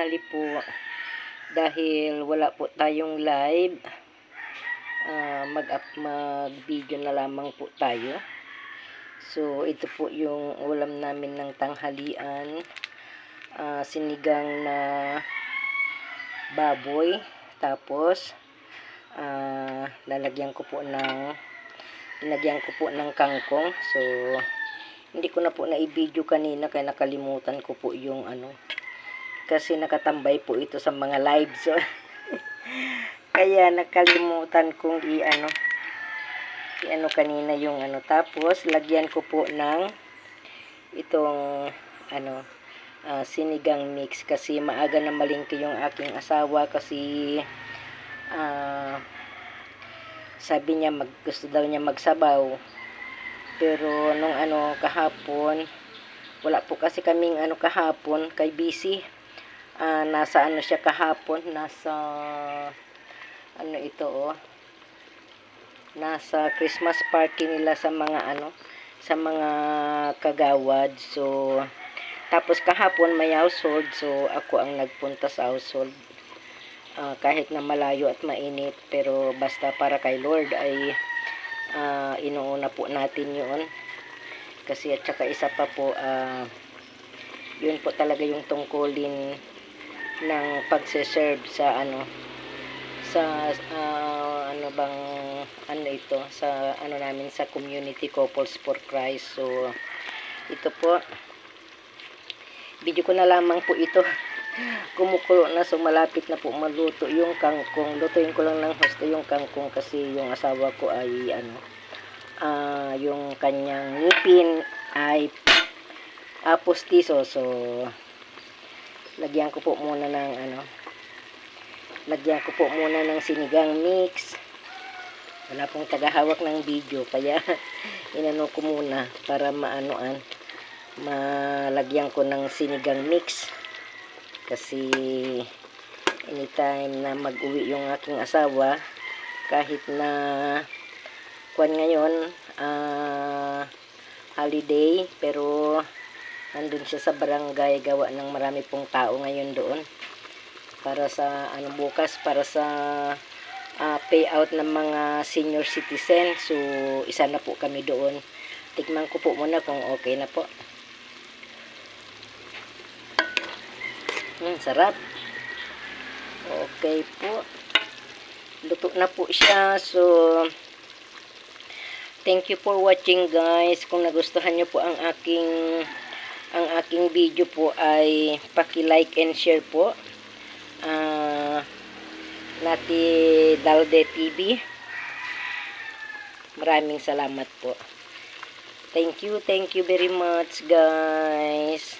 tanghali po dahil wala po tayong live. Mag-video na lamang po tayo. So ito po yung ulam namin ng tanghalian, sinigang na baboy, tapos lalagyan ko po ng kangkong. So hindi ko na po na-i-video kanina kaya nakalimutan ko po yung kasi nakatambay po ito sa mga live. So kaya nakalimutan kong i-ano kanina yung tapos lagyan ko po ng itong sinigang mix kasi maaga na malingki yung aking asawa kasi sabi niya gusto daw niya magsabaw. Pero nung kahapon, wala po kasi kaming kahapon, kay busy. Nasa siya kahapon, nasa nasa Christmas party nila sa mga kagawad. So tapos kahapon may household, so ako ang nagpunta sa household. Kahit na malayo at mainit, pero basta para kay Lord ay inuuna po natin yun. Kasi at saka isa pa po, yun po talaga yung tungkulin ng pagse-serve sa namin sa Community Couples for Christ. So ito po, video ko na lamang po ito. Kumukulo na, so malapit na po maluto yung kangkong. Lutuin ko lang ng husto yung kangkong kasi yung asawa ko ay yung kanyang ngipin ay postiso. So lagyan ko po muna ng sinigang mix. Wala pong tagahawak ng video kaya inano ko muna para malagyan ko ng sinigang mix. Kasi anytime na mag-uwi yung aking asawa, kahit na ngayon holiday, pero nandun siya sa barangay gawa ng marami pong tao ngayon doon para sa bukas para sa payout ng mga senior citizen. So isa na po kami doon. Tikman ko po muna kung okay na po. Sarap. Okay po. Luto na po siya. So thank you for watching, guys. Kung nagustuhan niyo po ang aking video po ay paki-like and share po. Nati Dalde TV. Maraming salamat po. Thank you very much, guys.